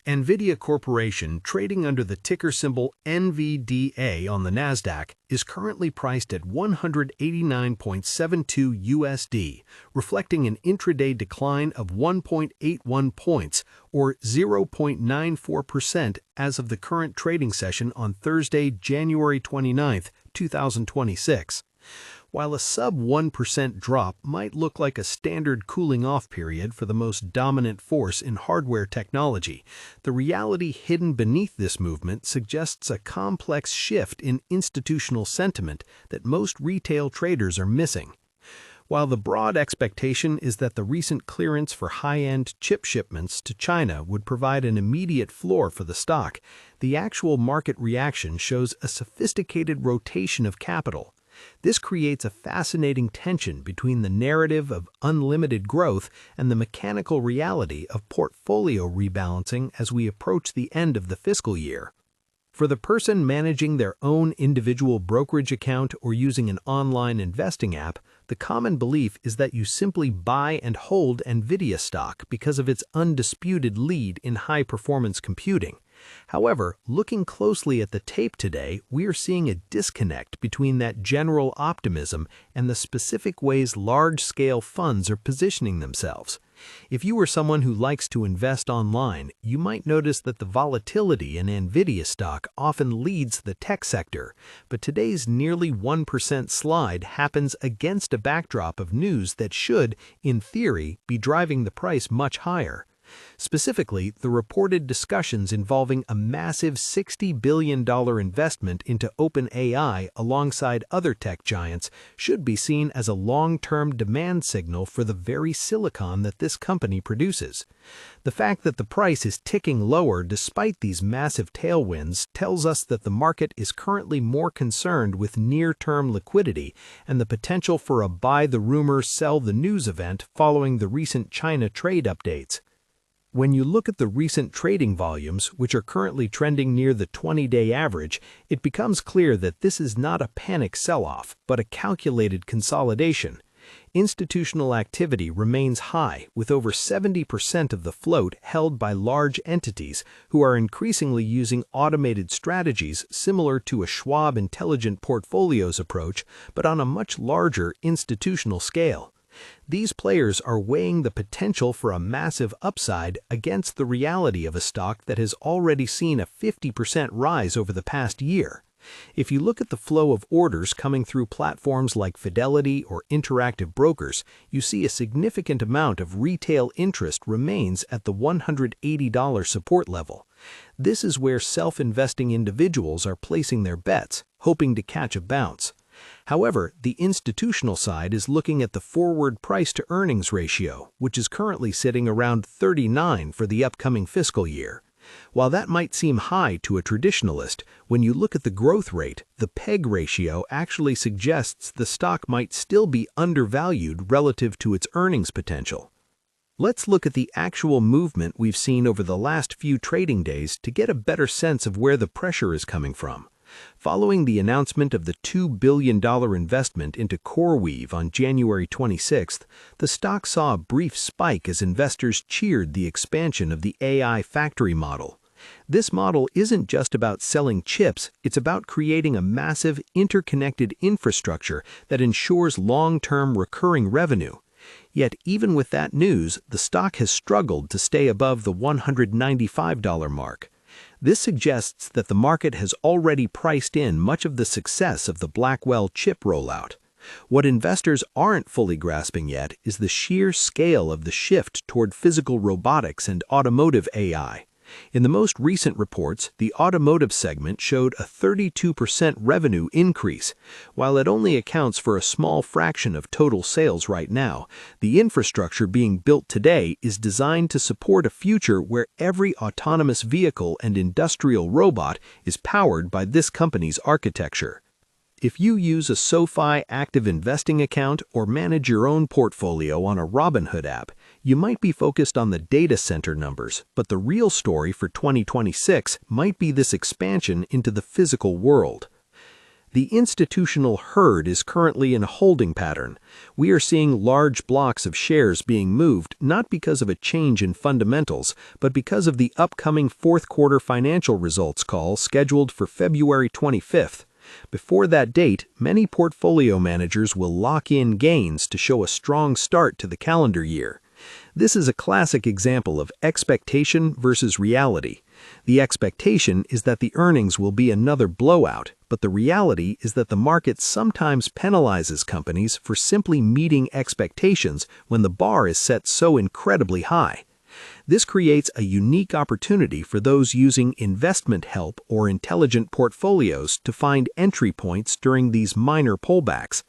NVIDIA Corporation, trading under the ticker symbol NVDA on the NASDAQ, is currently priced at $189.72, reflecting an intraday decline of 1.81 points or 0.94% as of the current trading session on Thursday, January 29, 2026. While a sub-1% drop might look like a standard cooling-off period for the most dominant force in hardware technology, the reality hidden beneath this movement suggests a complex shift in institutional sentiment that most retail traders are missing. While the broad expectation is that the recent clearance for high-end chip shipments to China would provide an immediate floor for the stock, the actual market reaction shows a sophisticated rotation of capital. This creates a fascinating tension between the narrative of unlimited growth and the mechanical reality of portfolio rebalancing as we approach the end of the fiscal year. For the person managing their own individual brokerage account or using an online investing app, the common belief is that you simply buy and hold NVIDIA stock because of its undisputed lead in high-performance computing. However, looking closely at the tape today, we are seeing a disconnect between that general optimism and the specific ways large-scale funds are positioning themselves. If you are someone who likes to invest online, you might notice that the volatility in NVIDIA stock often leads the tech sector, but today's nearly 1% slide happens against a backdrop of news that should, in theory, be driving the price much higher. Specifically, the reported discussions involving a massive $60 billion investment into OpenAI alongside other tech giants should be seen as a long-term demand signal for the very silicon that this company produces. The fact that the price is ticking lower despite these massive tailwinds tells us that the market is currently more concerned with near-term liquidity and the potential for a buy-the-rumor, sell-the-news event following the recent China trade updates. When you look at the recent trading volumes, which are currently trending near the 20-day average, it becomes clear that this is not a panic sell-off, but a calculated consolidation. Institutional activity remains high, with over 70% of the float held by large entities who are increasingly using automated strategies similar to a Schwab Intelligent Portfolios approach, but on a much larger institutional scale. These players are weighing the potential for a massive upside against the reality of a stock that has already seen a 50% rise over the past year. If you look at the flow of orders coming through platforms like Fidelity or Interactive Brokers, you see a significant amount of retail interest remains at the $180 support level. This is where self-investing individuals are placing their bets, hoping to catch a bounce. However, the institutional side is looking at the forward price-to-earnings ratio, which is currently sitting around 39 for the upcoming fiscal year. While that might seem high to a traditionalist, when you look at the growth rate, the PEG ratio actually suggests the stock might still be undervalued relative to its earnings potential. Let's look at the actual movement we've seen over the last few trading days to get a better sense of where the pressure is coming from. Following the announcement of the $2 billion investment into CoreWeave on January 26th, the stock saw a brief spike as investors cheered the expansion of the AI factory model. This model isn't just about selling chips, it's about creating a massive, interconnected infrastructure that ensures long-term recurring revenue. Yet even with that news, the stock has struggled to stay above the $195 mark. This suggests that the market has already priced in much of the success of the Blackwell chip rollout. What investors aren't fully grasping yet is the sheer scale of the shift toward physical robotics and automotive AI. In the most recent reports, the automotive segment showed a 32% revenue increase. While it only accounts for a small fraction of total sales right now, the infrastructure being built today is designed to support a future where every autonomous vehicle and industrial robot is powered by this company's architecture. If you use a SoFi active investing account or manage your own portfolio on a Robinhood app, you might be focused on the data center numbers, but the real story for 2026 might be this expansion into the physical world. The institutional herd is currently in a holding pattern. We are seeing large blocks of shares being moved not because of a change in fundamentals, but because of the upcoming fourth quarter financial results call scheduled for February 25th. Before that date, many portfolio managers will lock in gains to show a strong start to the calendar year. This is a classic example of expectation versus reality. The expectation is that the earnings will be another blowout, but the reality is that the market sometimes penalizes companies for simply meeting expectations when the bar is set so incredibly high. This creates a unique opportunity for those using investment help or intelligent portfolios to find entry points during these minor pullbacks.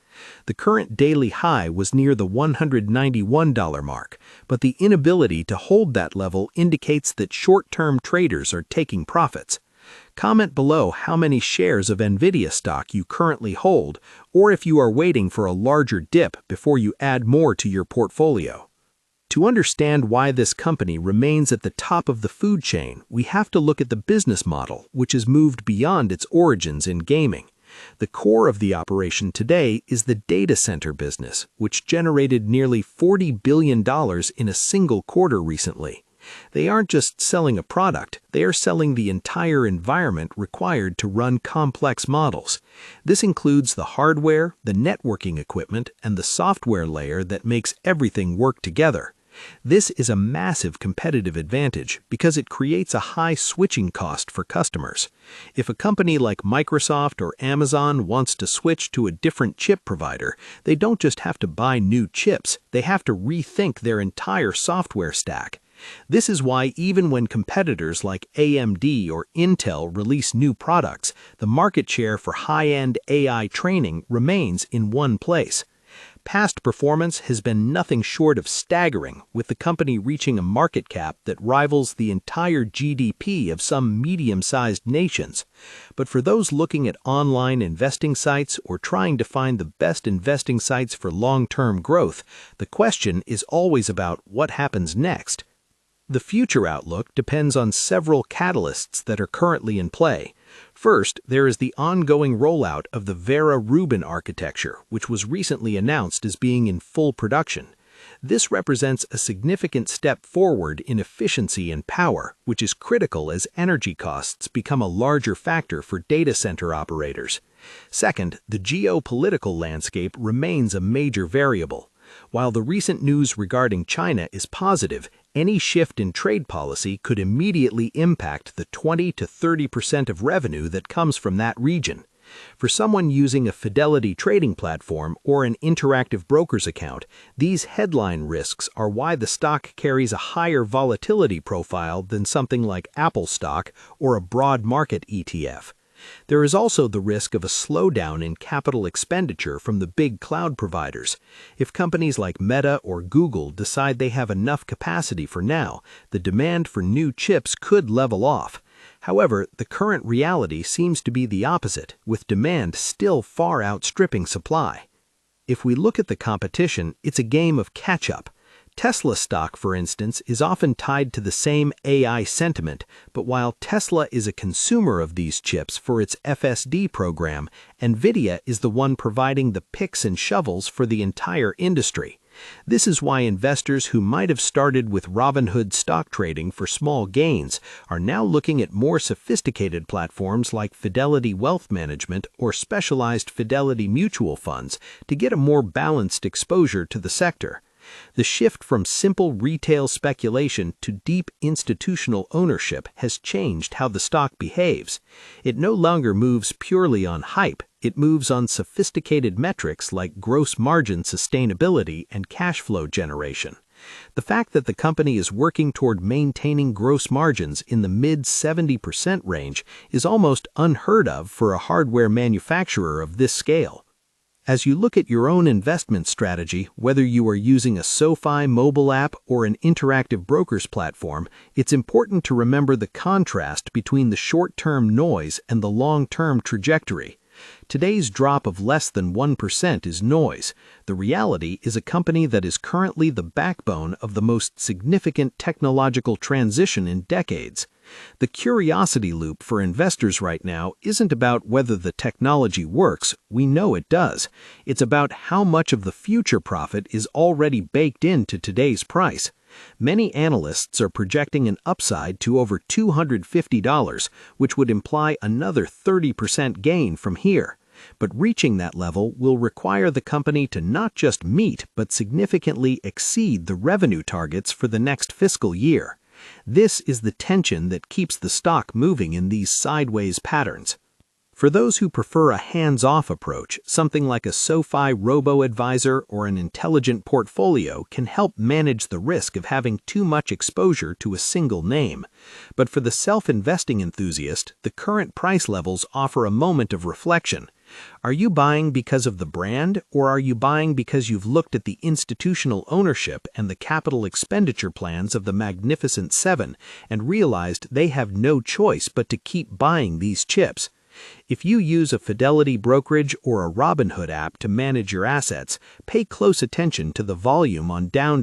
The current daily high was near the $191 mark, but the inability to hold that level indicates that short-term traders are taking profits. Comment below how many shares of NVIDIA stock you currently hold, or if you are waiting for a larger dip before you add more to your portfolio. To understand why this company remains at the top of the food chain, we have to look at the business model, which has moved beyond its origins in gaming. The core of the operation today is the data center business, which generated nearly $40 billion in a single quarter recently. They aren't just selling a product, they are selling the entire environment required to run complex models. This includes the hardware, the networking equipment, and the software layer that makes everything work together. This is a massive competitive advantage because it creates a high switching cost for customers. If a company like Microsoft or Amazon wants to switch to a different chip provider, they don't just have to buy new chips, they have to rethink their entire software stack. This is why even when competitors like AMD or Intel release new products, the market share for high-end AI training remains in one place. Past performance has been nothing short of staggering, with the company reaching a market cap that rivals the entire GDP of some medium-sized nations. But for those looking at online investing sites or trying to find the best investing sites for long-term growth, the question is always about what happens next. The future outlook depends on several catalysts that are currently in play. First, there is the ongoing rollout of the Vera Rubin architecture, which was recently announced as being in full production. This represents a significant step forward in efficiency and power, which is critical as energy costs become a larger factor for data center operators. Second, the geopolitical landscape remains a major variable. While the recent news regarding China is positive, any shift in trade policy could immediately impact the 20 to 30% of revenue that comes from that region. For someone using a Fidelity trading platform or an interactive broker's account, these headline risks are why the stock carries a higher volatility profile than something like Apple stock or a broad market ETF. There is also the risk of a slowdown in capital expenditure from the big cloud providers. If companies like Meta or Google decide they have enough capacity for now, the demand for new chips could level off. However, the current reality seems to be the opposite, with demand still far outstripping supply. If we look at the competition, it's a game of catch-up. Tesla stock, for instance, is often tied to the same AI sentiment, but while Tesla is a consumer of these chips for its FSD program, NVIDIA is the one providing the picks and shovels for the entire industry. This is why investors who might have started with Robinhood stock trading for small gains are now looking at more sophisticated platforms like Fidelity Wealth Management or specialized Fidelity mutual funds to get a more balanced exposure to the sector. The shift from simple retail speculation to deep institutional ownership has changed how the stock behaves. It no longer moves purely on hype, it moves on sophisticated metrics like gross margin sustainability and cash flow generation. The fact that the company is working toward maintaining gross margins in the mid-70% range is almost unheard of for a hardware manufacturer of this scale. As you look at your own investment strategy, whether you are using a SoFi mobile app or an interactive broker's platform, it's important to remember the contrast between the short-term noise and the long-term trajectory. Today's drop of less than 1% is noise. The reality is a company that is currently the backbone of the most significant technological transition in decades. The curiosity loop for investors right now isn't about whether the technology works, we know it does. It's about how much of the future profit is already baked into today's price. Many analysts are projecting an upside to over $250, which would imply another 30% gain from here. But reaching that level will require the company to not just meet but significantly exceed the revenue targets for the next fiscal year. This is the tension that keeps the stock moving in these sideways patterns. For those who prefer a hands-off approach, something like a SoFi robo-advisor or an intelligent portfolio can help manage the risk of having too much exposure to a single name. But for the self-investing enthusiast, the current price levels offer a moment of reflection. Are you buying because of the brand, or are you buying because you've looked at the institutional ownership and the capital expenditure plans of the Magnificent Seven and realized they have no choice but to keep buying these chips? If you use a Fidelity brokerage or a Robinhood app to manage your assets, pay close attention to the volume on down